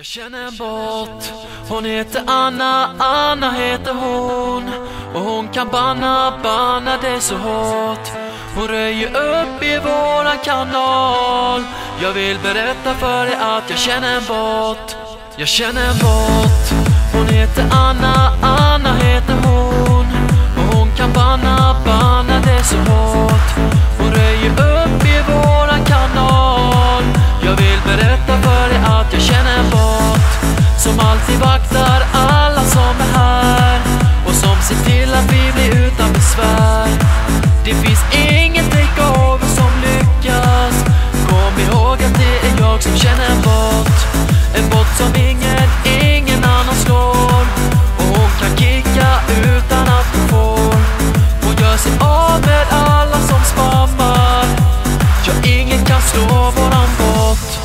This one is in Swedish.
Jag känner en bot, hon heter Anna, Anna heter hon. Och hon kan banna det så hårt. Hon röjer upp i våran kanal. Jag vill berätta för dig att jag känner en bot. Jag känner en bot, hon heter Anna, Anna heter hon. Och hon kan banna det så hårt. Hon röjer upp i våran kanal. Jag vill berätta för dig att jag känner en bot som alltid vaktar alla som är här och som ser till att vi blir utan besvär. Det finns ingen takeover som lyckas. Kom ihåg att det är jag som känner en bot. En bot som ingen annan slår. Och hon kan kicka utan att hon får. Hon gör sig av med alla som spammar. Ja, ingen kan slå våran bot.